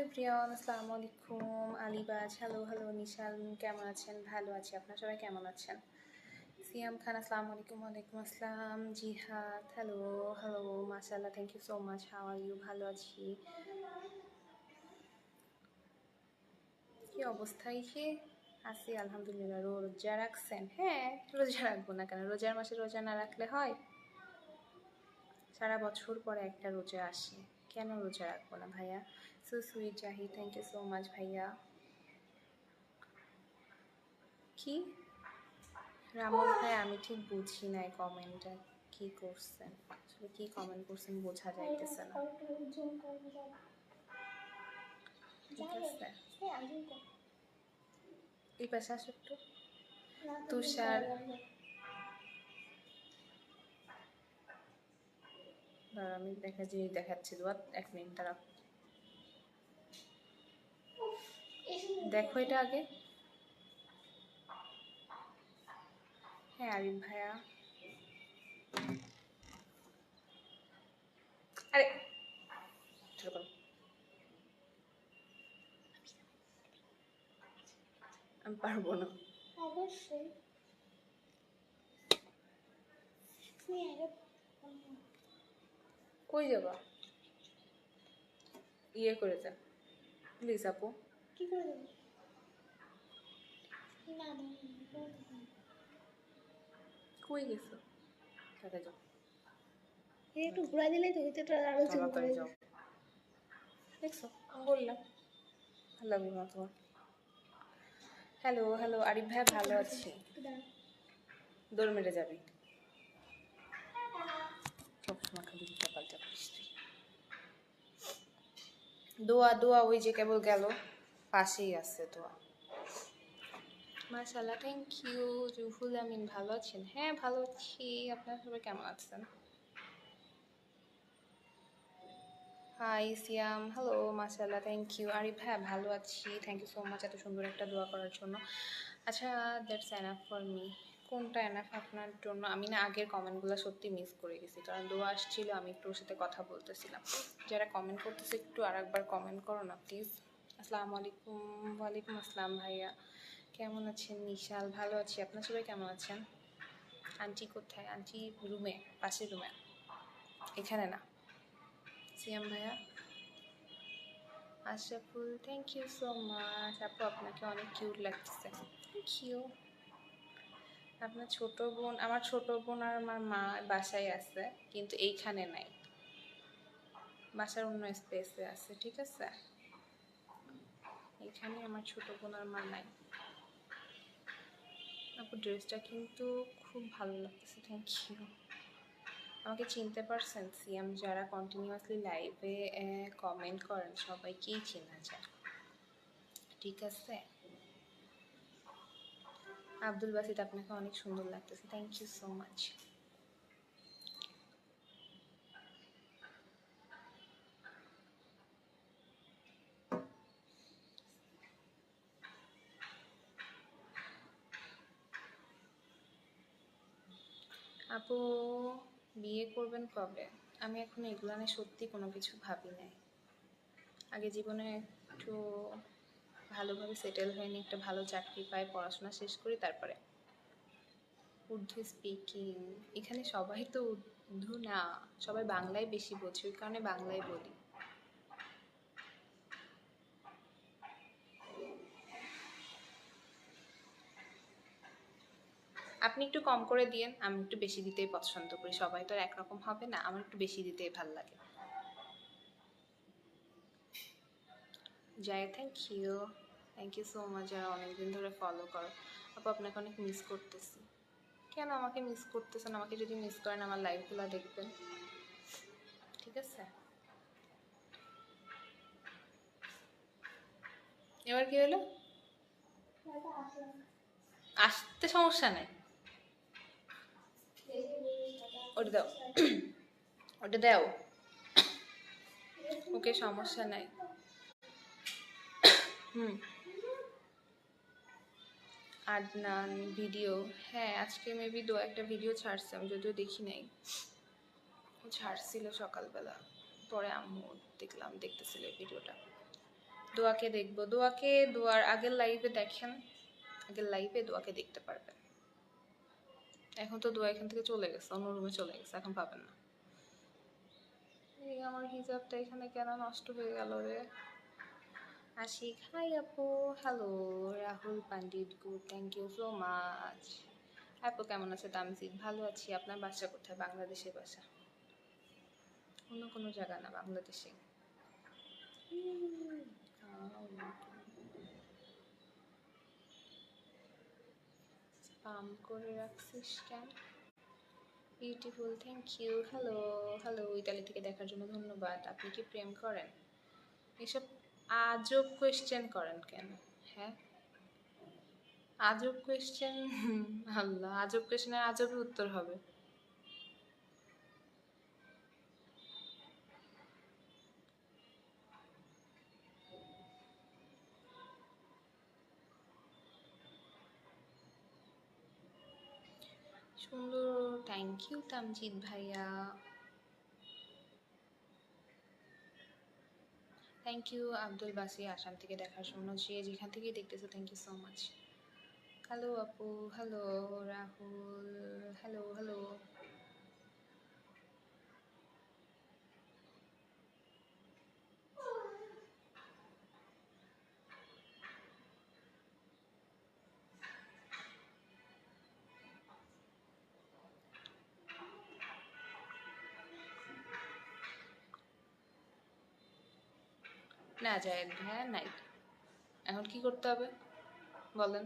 Everyone, আসসালামু আলাইকুম। আলিবাজ, hello hello. নিশাল কেমন আছেন? ভালো আছি। আপনারা সবাই কেমন আছেন? সিয়াম খান, আসসালামু আলাইকুম। ওয়ালাইকুম আসসালাম। Jihad, hello hello. মাশাআল্লাহ, thank you so much. How are you? ভালো আছি। কি অবস্থায় কি আছি? আলহামদুলিল্লাহ। রোজা রাখছেন? হ্যাঁ, রোজা রাখবো না কেন? রোজার মাসে রোজা না রাখলে হয়? সারা বছর পরে একটা রোজা আসে, কেন রোজা রাখবো না ভাইয়া? So sweet Jahi, thank you so much ভাইয়া। কি রামল ভাই, আমি ঠিক বুঝি নাই কমেন্টটা কি করছেন, আসলে কি কমেন্ট করছেন বোঝা যাইতেছে না। ঠিক আছে, এই পাশে আসো একটু। তুষার, আমি দেখা জিনিস দেখাচ্ছি, এক মিনিট দাঁড়াও। দেখো এটা আগে। হ্যাঁ আরিফ ভাইয়া, আরে আমি পারবো না। অবশ্যই কই যাবা? ইয়ে করে যা প্লিজ আপু। কি করে দেবো? কই গেছো? তাড়াতাড়ি যাও, একটু ঘুরাই দিলেই তো ভিতরটা আরো তাড়াতাড়ি যাও। দেখছো আমি বললাম ভালো লাগবে না তোমার। হ্যালো হ্যালো আরিফ ভাইয়া, ভালো আছি। দৌড় মেরে যাবি সবসময়, খালি কপাল চাপিস তুই। দোয়া দোয়া ওই যে কেবল গেল, পাশেই আছে দোয়া। মাশাআল্লাহ, থ্যাংক ইউ। রুহুল আমিন, ভালো আছেন? হ্যাঁ ভালো আছি। আপনারা সবাই কেমন আছেন? হাই সিয়াম, হ্যালো। মাশাআল্লাহ, থ্যাংক ইউ। আরিফ ভাইয়া, ভালো আছি। থ্যাংক ইউ সো মাচ এত সুন্দর একটা দোয়া করার জন্য। আচ্ছা, দ্যাটস এনাফ ফর মি। কোনটা এনাফ আপনার জন্য? আমি না আগের কমেন্টগুলো সত্যি মিস করে গেছি, কারণ দোয়া আসছিল, আমি একটু ওর সাথে কথা বলতেছিলাম। যারা কমেন্ট করতেছে একটু আর একবার কমেন্ট করো না প্লিজ। আসসালামু আলাইকুম। ওয়ালাইকুম আসসালাম ভাইয়া, কেমন আছেন? নিশাল, ভালো আছি। আপনার সবাই কেমন আছেন? আন্টি কোথায়? আন্টি রুমে, পাশের রুমে, এখানে না। সিয়াম ভাইয়া, Ashraful, thank you so much. আপু আপনাকে অনেক কিউট লাগতেছে। Thank you. আপনার ছোট বোন? আমার ছোট বোন আর আমার মা বাসায় আছে, কিন্তু এইখানে নাই, বাসার অন্য স্পেসে আছে। ঠিক আছে, এইখানে আমার ছোট বোন আর মা নাই। আপু ড্রেসটা কিন্তু খুব ভালো লাগতেছে, থ্যাংক ইউ। আমাকে চিনতে পারছেন সিএম? যারা কন্টিনিউয়াসলি লাইভে কমেন্ট করেন সবাইকেই চেনা যায়। ঠিক আছে, আব্দুল বাসিত, আপনাকে অনেক সুন্দর লাগতেছে, থ্যাংক ইউ সো মাচ। আপু বিয়ে করবেন কবে? আমি এখন এগুলো নিয়ে সত্যি কোনো কিছু ভাবি নাই। আগে জীবনে একটু ভালোভাবে সেটেল হয়নি, একটা ভালো চাকরি পাই, পড়াশোনা শেষ করি, তারপরে। উর্দু স্পিকিং, এখানে সবাই তো উর্দু না, সবাই বাংলায় বেশি বোঝে, ওই কারণে বাংলায় বলি। আপনি একটু কম করে দিয়েন, আমি একটু বেশি দিতেই পছন্দ করি। সবাই তো আর একরকম হবে না, আমার একটু বেশি দিতেই ভালো লাগে। যাই, থ্যাংক ইউ সো মাচ। যারা অনেকদিন ধরে ফলো করো, আপু আপনাকে অনেক মিস করতেছি। কেন আমাকে মিস করতেছেন? আমাকে যদি মিস করেন আমার লাইভগুলো দেখবেন, ঠিক আছে? এবার কি হলো? আসতে সমস্যা নেই, ওটা দাও ওটা দাও, ওকে সমস্যা নাই। আদনান ভিডিও, হ্যাঁ আজকে মেবি একটা ভিডিও ছাড়ছে, আমি যদিও দেখি নাই। ও ছাড়ছিল সকালবেলা, পরে আম্মু দেখতেছিল এই ভিডিওটা। দোয়াকে দেখবো, দোয়াকে দোয়ার আগের লাইভে দেখেন, আগের লাইভে দোয়াকে দেখতে পারবেন। এখন তো দোয়া এখান থেকে চলে গেছে, অন্য রুমে চলে গেছে, এখন পাবেন না। এই আমার হিজাবটা এখানে কেন নষ্ট হয়ে গেল রে। আশিক হাই আপু, hello. Rahul Pandit good, thank you so much. আপু কেমন আছে? তামজিদ ভালো আছি। আপনার বাসা কোথায়? বাংলাদেশের বাসা, অন্য কোনো জায়গা না, বাংলাদেশে। স্পাম করে রাখছিস কেন? Beautiful, thank you. Hello hello, Italy থেকে দেখার জন্য ধন্যবাদ। আপনি কি প্রেম করেন? এসব আজব কোয়েশ্চেন করেন কেন? হ্যাঁ, আজব কোয়েশ্চেন। আল্লাহ, আজব কোয়েশ্চেনের আজবই উত্তর হবে। সুন্দর, থ্যাংক ইউ তামজিদ ভাইয়া, থ্যাংক ইউ। আব্দুল বাসি আসাম থেকে দেখার জন্য, যে যেখান থেকে দেখতেছো thank you so much. Hello আপু, হ্যালো রাহুল, হ্যালো হ্যালো। না যায়, হ্যাঁ নাইট। এখন কি করতে হবে বলেন?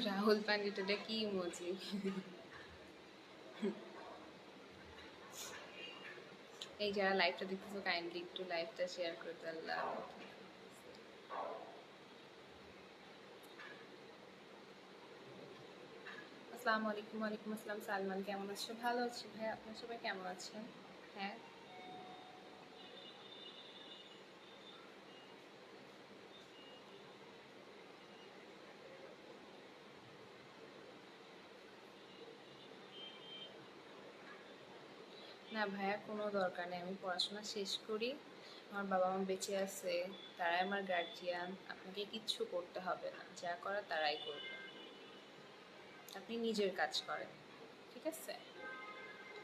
রাহুল পান্ডিট, এটা কি ইমোজি? এই যারা লাইভটা দেখতেছো কাইন্ডলি একটু লাইভটা শেয়ার করে দিল্লা। আসসালামু আলাইকুম। ওয়ালাইকুম আসসালাম। সালমান কেমন আছো? ভালো আছি ভাই, আপনার সবাই কেমন আছেন? হ্যাঁ, না ভাইয়া কোনো দরকার নেই, আমি পড়াশোনা শেষ করি, আমার বাবা মা বেঁচে আছে, তারাই আমার গার্জিয়ান, আপনাকে কিচ্ছু করতে হবে না, যা করার তারাই করবে, আপনি নিজের কাজ করেন, ঠিক আছে?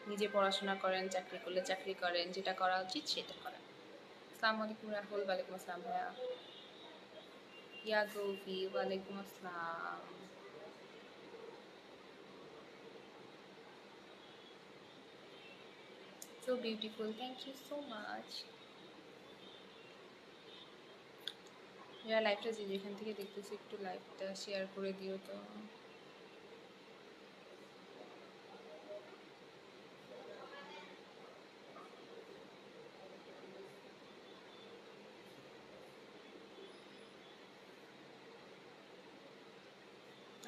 নিজে পড়াশোনা করেন, চাকরি করলে চাকরি করেন, যেটা করা উচিত সেটা করেন। আসসালামু আলাইকুম রাহুল। ওয়ালাইকুম আসসালাম ভাইয়া। ইয়া গৌফি, ওয়ালাইকুম আসসালাম। So beautiful, thank you so much. যারা লাইভটা যে যেখান থেকে দেখতেছি একটু লাইভটা শেয়ার করে দিও তো।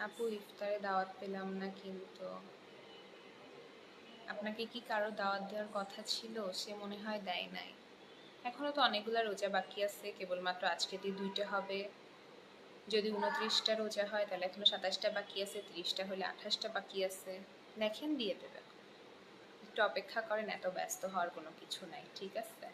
আপু ইফতারে দাওয়াত পেলাম না কিন্তু। আপনাকে কি কারো দাওয়াত দেওয়ার কথা ছিল? সে মনে হয় দেয় নাই। এখনো তো অনেকগুলো রোজা বাকি আছে, কেবলমাত্র আজকে দিয়ে 2টা হবে। যদি 29টা রোজা হয় তাহলে এখনো 27টা বাকি আছে, 30টা হলে 28টা বাকি আছে। দেখেন দিয়ে দেবে, একটু অপেক্ষা করেন, এত ব্যস্ত হওয়ার কোনো কিছু নাই, ঠিক আছে?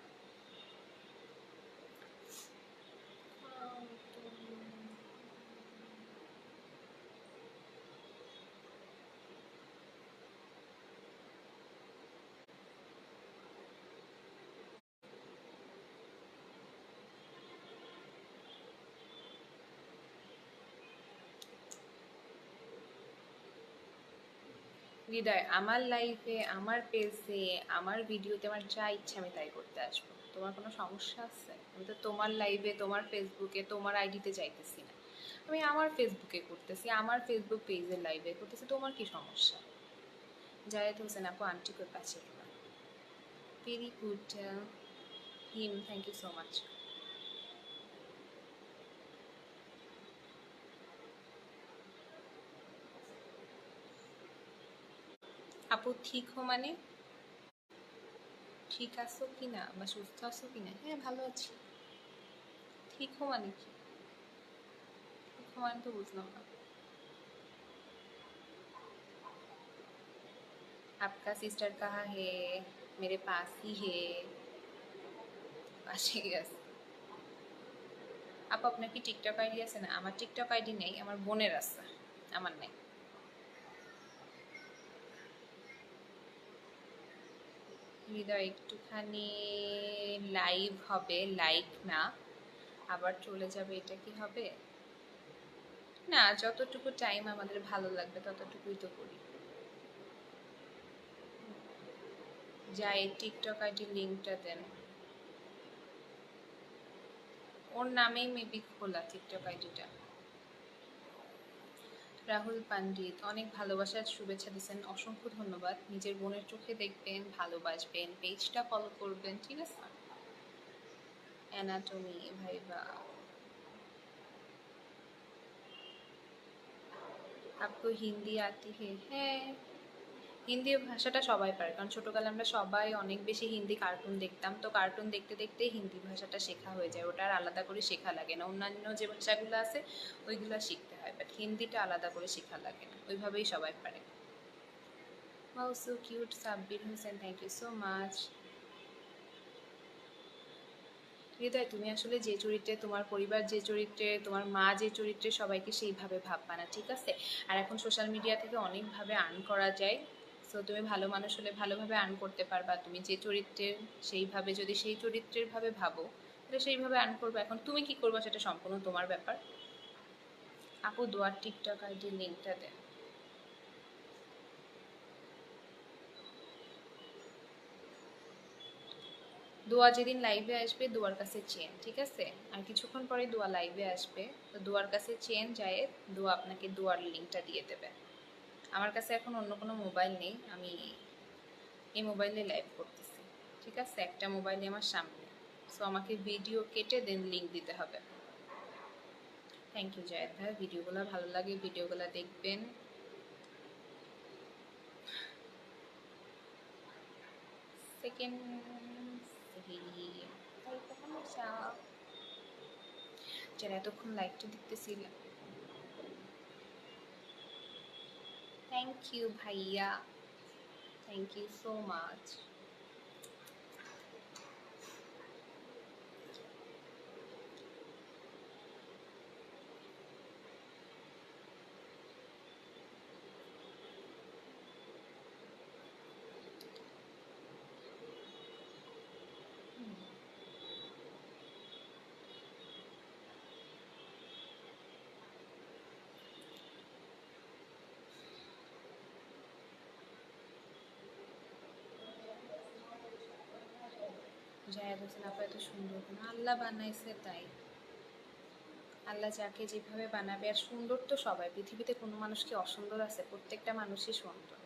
হৃদয়, আমার লাইফে, আমার পেজে, আমার ভিডিওতে আমার যা ইচ্ছা আমি তাই করতে আসবো, তোমার কোনো সমস্যা আছে? আমি তো তোমার লাইভে, তোমার ফেসবুকে, তোমার আইডিতে যাইতেছি না, আমি আমার ফেসবুকে করতেছি, আমার ফেসবুক পেজের লাইভে করতেছি, তোমার কি সমস্যা? জায়েদ হোসেন আপু, আন্টি কই পাচ্ছে কিনা? Very good him, thank you so much. আপু ঠিক হো মানে? ঠিক আছো কি না বা সুস্থ আছো কি না? হ্যাঁ ভালো আছি। ঠিক হো মানে কি? ঠিক হো মানে তো বুঝলাম না। आपका सिस्टर कहाँ है? मेरे पास ही है। পাশে গেছে। আপু আপনার কি টিকটক আইডি আছে? না, আমার টিকটক আইডি নেই, আমার বোনের আছে, আমার নেই। হৃদয় একটুখানি লাইভ হবে, লাইক না, আবার চলে যাবে, এটা কি হবে? না, যতটুকু টাইম আমাদের ভালো লাগবে ততটুকুই তো করি। যাই টিকটক আইডি লিঙ্কটা দেন। ওর নামেই মেবি খোলা টিকটক আইডিটা। রাহুল পণ্ডিত অনেক ভালোবাসার শুভেচ্ছা দিচ্ছেন, অসংখ্য ধন্যবাদ। নিজের বোনের চোখে দেখবেন, ভালোবাসবেন, পেজটা ফলো করবেন, ঠিক আছে? Anatomy viva. আপকো হিন্দি আতি হে? হ্যাঁ, হিন্দি ভাষাটা সবাই পারে, কারণ ছোটোকালে আমরা সবাই অনেক বেশি হিন্দি কার্টুন দেখতাম, তো কার্টুন দেখতে দেখতেই হিন্দি ভাষাটা শেখা হয়ে যায়, ওটা আর আলাদা করে শেখা লাগে না। অন্যান্য যে ভাষাগুলো আছে ওইগুলো শিখতে হয়, বাট হিন্দিটা আলাদা করে শেখা লাগে না, ওইভাবেই সবাই পারে। Wow so cute Sabbir Hossain, thank you so much. Hridoy, তুমি আসলে যে চরিত্রে, তোমার পরিবার যে চরিত্রে, তোমার মা যে চরিত্রে, সবাইকে সেইভাবে ভাববা না, ঠিক আছে? আর এখন সোশ্যাল মিডিয়া থেকে অনেকভাবে আর্ন করা যায়, সো তুমি ভালো মানুষ হলে ভালোভাবে আর্ন করতে পারবা। তুমি যে চরিত্রের, সেইভাবে যদি সেই চরিত্রের ভাবে ভাবো তাহলে সেইভাবে আর্ন করবে। এখন তুমি কি করবা সেটা সম্পূর্ণ তোমার ব্যাপার। আপু দোয়ার টিকটক আইডি লিঙ্কটা দেন। দোয়া যেদিন লাইভে আসবে, দোয়ার কাছে চেন, ঠিক আছে? আর কিছুক্ষণ পরে দোয়া লাইভে আসবে, তো দোয়ার কাছে চেন যায়, দোয়া আপনাকে দোয়ার লিঙ্কটা দিয়ে দেবে। আমার কাছে এখন অন্য কোনো মোবাইল নেই, আমি এই মোবাইলে লাইভ করতেছি, ঠিক আছে? একটা মোবাইলে আমার সামনে, সো আমাকে ভিডিও কেটে দেন লিঙ্ক দিতে হবে। থ্যাংক ইউ জায়েদ ভাই, ভিডিওগুলো ভালো লাগে, ভিডিওগুলো দেখবেন। সেকেন্ড যারা এতক্ষণ লাইভটা দেখতেছিলাম, থ্যাংক ইউ ভাইয়া, থ্যাংক ইউ সো মাচ। জায়েদ হোসেন আপু এত সুন্দর না, আল্লাহ বানাইছে তাই, আল্লাহ যাকে যেভাবে বানাবে। আর সুন্দর তো সবাই, পৃথিবীতে কোনো মানুষ কি অসুন্দর আছে? প্রত্যেকটা মানুষই সুন্দর।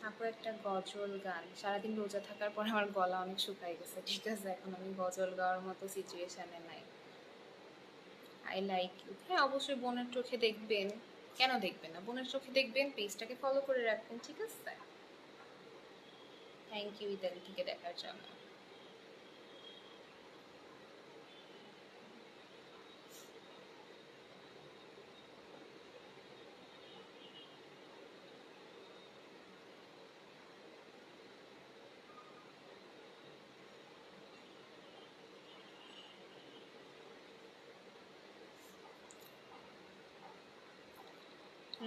আপু একটা গজল গান, সারাদিন রোজা থাকার পর আমার গলা অনেক শুকাই গেছে, ঠিক আছে? এখন আমি গজল গাওয়ার মতো সিচুয়েশানে নাই। আই লাইক ইউ, হ্যাঁ অবশ্যই বোনের চোখে দেখবেন, কেন দেখবেন না? বোনের চোখে দেখবেন, পেজটাকে ফলো করে রাখবেন, ঠিক আছে? থ্যাংক ইউ ইতালি থেকে দেখার জন্য।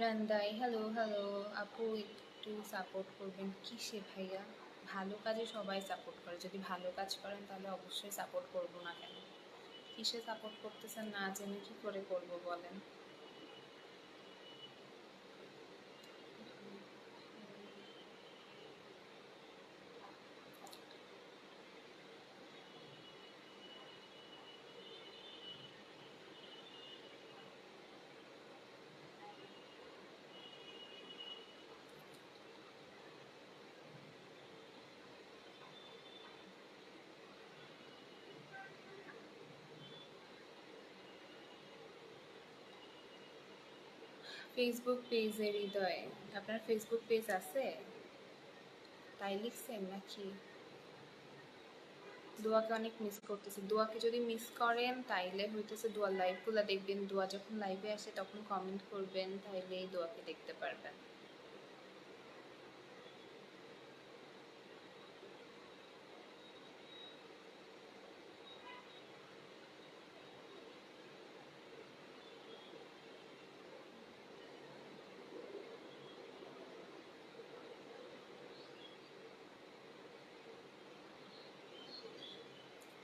রান্দাই হ্যালো হ্যালো। আপু একটু সাপোর্ট করবেন। কিসে ভাইয়া? ভালো কাজে সবাই সাপোর্ট করে, যদি ভালো কাজ করেন তাহলে অবশ্যই সাপোর্ট করবো না কেন? কিসে সাপোর্ট করতেছেন না জেনে কি করে করবো বলেন? ফেসবুক পেজের হৃদয়, আপনার ফেসবুক পেজ আছে? তাই লিখছেন নাকি? দোয়াকে অনেক মিস করতেছি। দোয়াকে যদি মিস করেন তাইলে হইতেছে দোয়ার লাইভগুলো দেখবেন, দোয়া যখন লাইভে আসে তখন কমেন্ট করবেন, তাইলে এই দোয়াকে দেখতে পারবেন।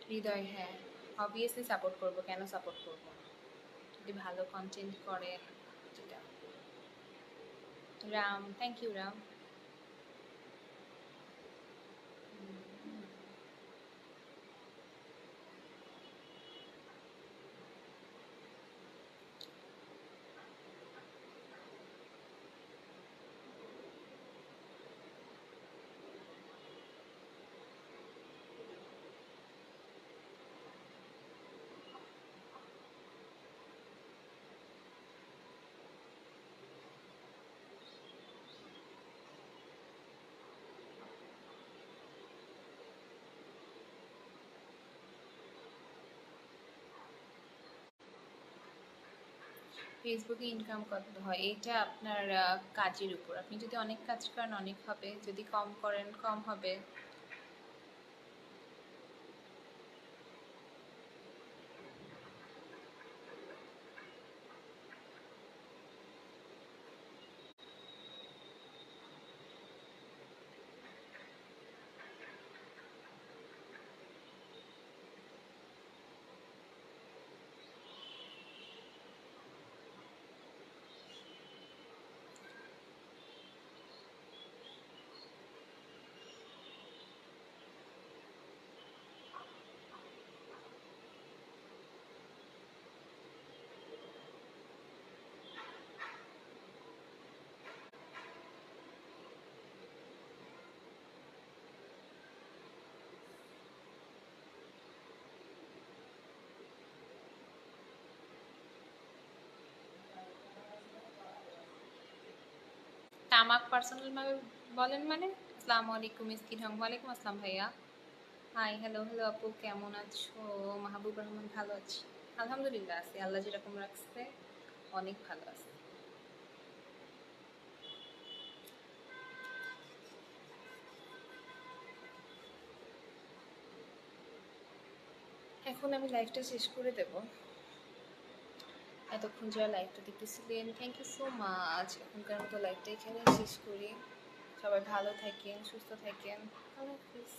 হৃদয়, হ্যাঁ, অবভিয়াসলি সাপোর্ট করব, কেন সাপোর্ট করব না? যদি ভালো কন্টেন্ট করেন যেটা। Ram, thank you Ram. ফেসবুকে ইনকাম কত হয়? এটা আপনার কাজের উপর। আপনি যদি অনেক কাজ করেন অনেক হবে, যদি কম করেন কম হবে। তামাক পার্সোনাল ভাবে বলেন মানে? আসসালামু আলাইকুম মিসকিন হং, ওয়ালাইকুম আসসালাম ভাইয়া। হাই, হ্যালো হ্যালো আপু, কেমন আছো? মাহবুব রহমান, ভালো আছি, আলহামদুলিল্লাহ আছি, আল্লাহ যেরকম রাখছে অনেক ভালো আছে। এখন আমি লাইভটা শেষ করে দেব। এতক্ষণ যারা লাইভটা দেখতেছিলেন থ্যাংক ইউ সো মাচ। এখনকার মতো লাইভটা এখানে শেষ করি। সবাই ভালো থাকেন, সুস্থ থাকেন, আল্লাহ হাফিজ।